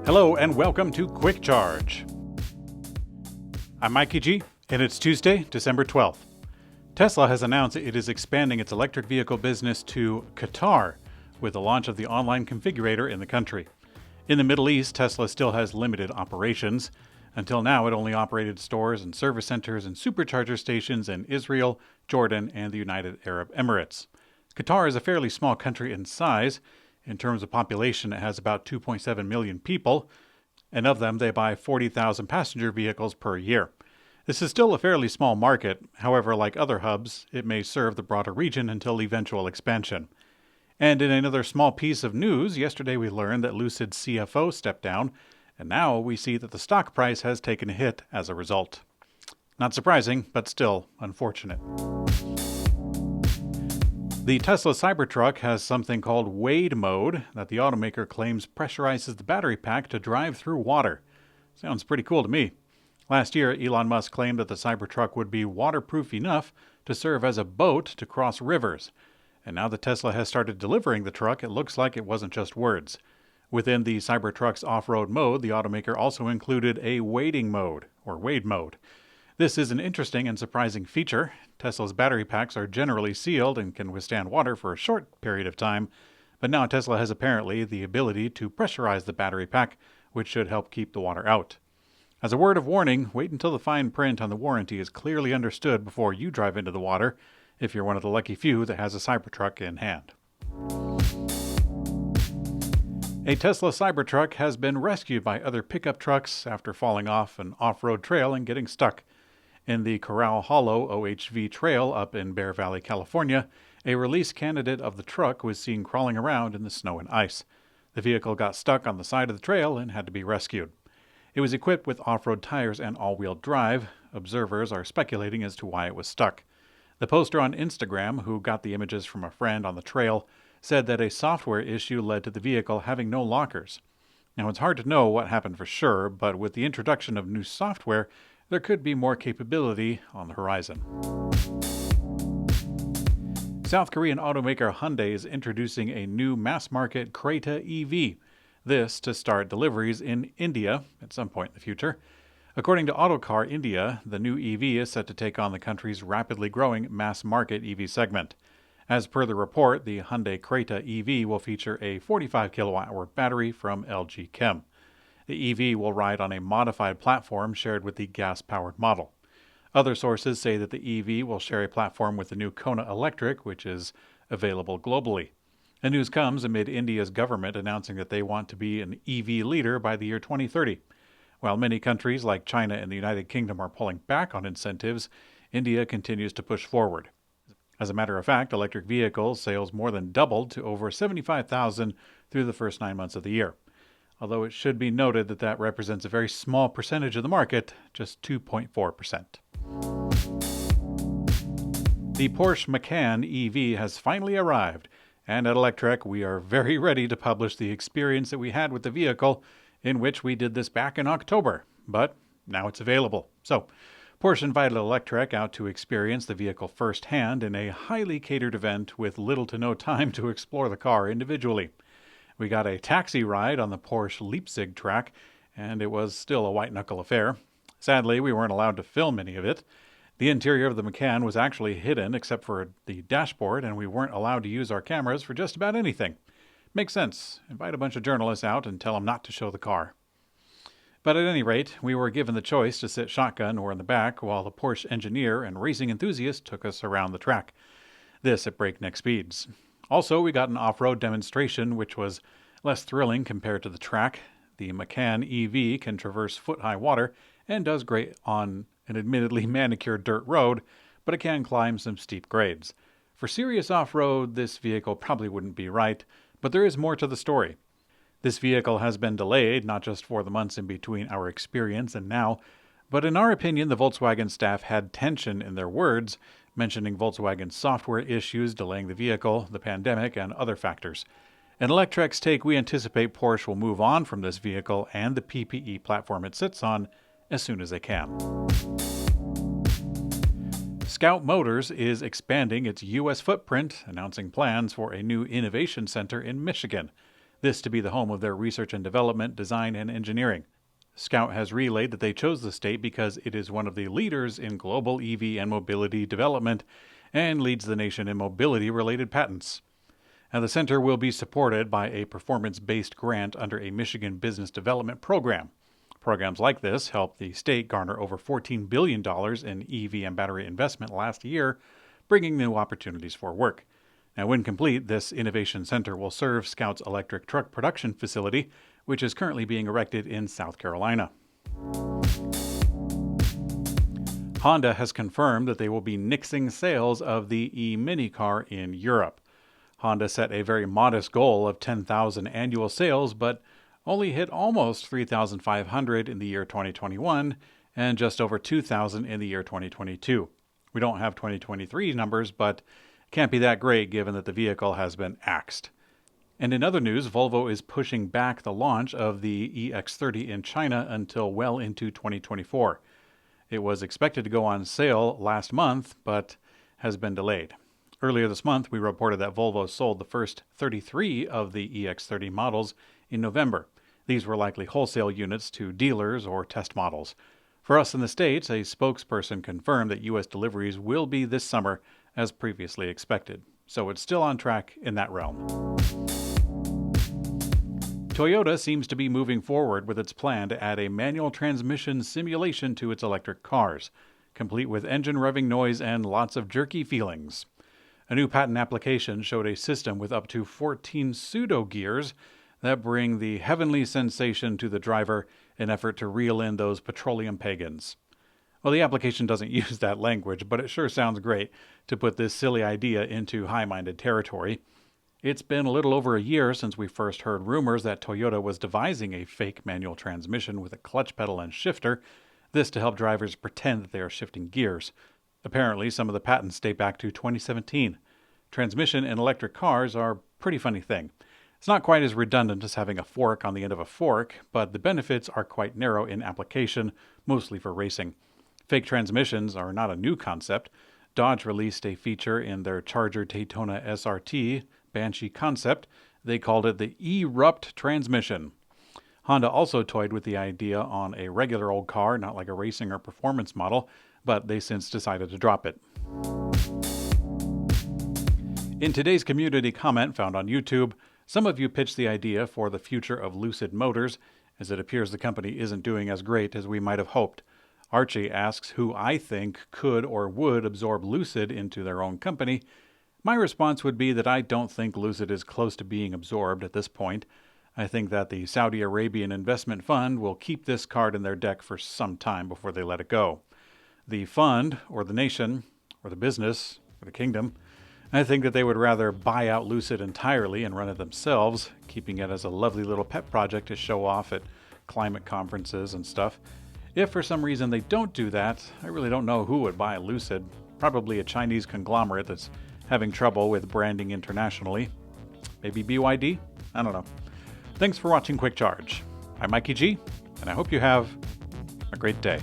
Hello and welcome to Quick Charge. I'm Mikey G, and it's Tuesday, December 12th. Tesla has announced it is expanding its electric vehicle business to Qatar with the launch of the online configurator in the country. In the Middle East, Tesla still has limited operations. Until now, it only operated stores and service centers and supercharger stations in Israel, Jordan, and the United Arab Emirates. Qatar is a fairly small country in size. In terms of population, it has about 2.7 million people, and of them, they buy 40,000 passenger vehicles per year. This is still a fairly small market. However, like other hubs, it may serve the broader region until eventual expansion. And in another small piece of news, yesterday we learned that Lucid's CFO stepped down, and now we see that the stock price has taken a hit as a result. Not surprising, but still unfortunate. The Tesla Cybertruck has something called wade mode that the automaker claims pressurizes the battery pack to drive through water. Sounds pretty cool to me. Last year, Elon Musk claimed that the Cybertruck would be waterproof enough to serve as a boat to cross rivers. And now that Tesla has started delivering the truck, it looks like it wasn't just words. Within the Cybertruck's off-road mode, the automaker also included a wading mode, or wade mode. This is an interesting and surprising feature. Tesla's battery packs are generally sealed and can withstand water for a short period of time, but now Tesla has apparently the ability to pressurize the battery pack, which should help keep the water out. As a word of warning, wait until the fine print on the warranty is clearly understood before you drive into the water, if you're one of the lucky few that has a Cybertruck in hand. A Tesla Cybertruck has been rescued by other pickup trucks after falling off an off-road trail and getting stuck. In the Corral Hollow OHV trail up in Bear Valley, California, a release candidate of the truck was seen crawling around in the snow and ice. The vehicle got stuck on the side of the trail and had to be rescued. It was equipped with off-road tires and all-wheel drive. Observers are speculating as to why it was stuck. The poster on Instagram, who got the images from a friend on the trail, said that a software issue led to the vehicle having no lockers. Now, it's hard to know what happened for sure, but with the introduction of new software, there could be more capability on the horizon. South Korean automaker Hyundai is introducing a new mass-market Creta EV. This to start deliveries in India at some point in the future. According to Autocar India, the new EV is set to take on the country's rapidly growing mass-market EV segment. As per the report, the Hyundai Creta EV will feature a 45 kilowatt-hour battery from LG Chem. The EV will ride on a modified platform shared with the gas-powered model. Other sources say that the EV will share a platform with the new Kona Electrek, which is available globally. The news comes amid India's government announcing that they want to be an EV leader by the year 2030. While many countries like China and the United Kingdom are pulling back on incentives, India continues to push forward. As a matter of fact, electric vehicle sales more than doubled to over 75,000 through the first 9 months of the year. Although it should be noted that that represents a very small percentage of the market, just 2.4%. The Porsche Macan EV has finally arrived, and at Electrek we are very ready to publish the experience that we had with the vehicle, in which we did this back in October, but now it's available. So, Porsche invited Electrek out to experience the vehicle firsthand in a highly catered event with little to no time to explore the car individually. We got a taxi ride on the Porsche Leipzig track, and it was still a white-knuckle affair. Sadly, we weren't allowed to film any of it. The interior of the Macan was actually hidden except for the dashboard, and we weren't allowed to use our cameras for just about anything. Makes sense. Invite a bunch of journalists out and tell them not to show the car. But at any rate, we were given the choice to sit shotgun or in the back while the Porsche engineer and racing enthusiast took us around the track. This at breakneck speeds. Also, we got an off-road demonstration, which was less thrilling compared to the track. The Macan EV can traverse foot-high water and does great on an admittedly manicured dirt road, but it can climb some steep grades. For serious off-road, this vehicle probably wouldn't be right, but there is more to the story. This vehicle has been delayed, not just for the months in between our experience and now, but in our opinion, the Volkswagen staff had tension in their words, mentioning Volkswagen's software issues delaying the vehicle, the pandemic, and other factors. In Electrek's take, we anticipate Porsche will move on from this vehicle and the PPE platform it sits on as soon as they can. Scout Motors is expanding its U.S. footprint, announcing plans for a new innovation center in Michigan. this to be the home of their research and development, design, and engineering. Scout has relayed that they chose the state because it is one of the leaders in global EV and mobility development and leads the nation in mobility-related patents. Now, the center will be supported by a performance-based grant under a Michigan Business Development Program. Programs like this helped the state garner over $14 billion in EV and battery investment last year, bringing new opportunities for work. Now, when complete, this innovation center will serve Scout's electric truck production facility, which is currently being erected in South Carolina. Honda has confirmed that they will be nixing sales of the e-minicar in Europe. Honda set a very modest goal of 10,000 annual sales, but only hit almost 3,500 in the year 2021 and just over 2,000 in the year 2022. We don't have 2023 numbers, but it can't be that great given that the vehicle has been axed. And in other news, Volvo is pushing back the launch of the EX30 in China until well into 2024. It was expected to go on sale last month, but has been delayed. Earlier this month, we reported that Volvo sold the first 33 of the EX30 models in November. These were likely wholesale units to dealers or test models. For us in the States, a spokesperson confirmed that U.S. deliveries will be this summer as previously expected. So it's still on track in that realm. Toyota seems to be moving forward with its plan to add a manual transmission simulation to its electric cars, complete with engine revving noise and lots of jerky feelings. A new patent application showed a system with up to 14 pseudo-gears that bring the heavenly sensation to the driver in effort to reel in those petroleum pagans. Well, the application doesn't use that language, but it sure sounds great to put this silly idea into high-minded territory. It's been a little over a year since we first heard rumors that Toyota was devising a fake manual transmission with a clutch pedal and shifter, this to help drivers pretend that they are shifting gears. Apparently, some of the patents date back to 2017. Transmission in electric cars are a pretty funny thing. It's not quite as redundant as having a fork on the end of a fork, but the benefits are quite narrow in application, mostly for racing. Fake transmissions are not a new concept. Dodge released a feature in their Charger Daytona SRT Banshee concept. They called it the Erupt transmission. Honda also toyed with the idea on a regular old car, not like a racing or performance model, but they since decided to drop it. In today's community comment found on YouTube, some of you pitched the idea for the future of Lucid Motors, as it appears the company isn't doing as great as we might have hoped. Archie asks who I think could or would absorb Lucid into their own company. My response would be that I don't think Lucid is close to being absorbed at this point. I think that the Saudi Arabian investment fund will keep this card in their deck for some time before they let it go. The fund, or the nation, or the business, or the kingdom, I think that they would rather buy out Lucid entirely and run it themselves, keeping it as a lovely little pet project to show off at climate conferences and stuff. If for some reason they don't do that, I really don't know who would buy Lucid. Probably a Chinese conglomerate that's having trouble with branding internationally. Maybe BYD? I don't know. Thanks for watching Quick Charge. I'm Mikey G, and I hope you have a great day.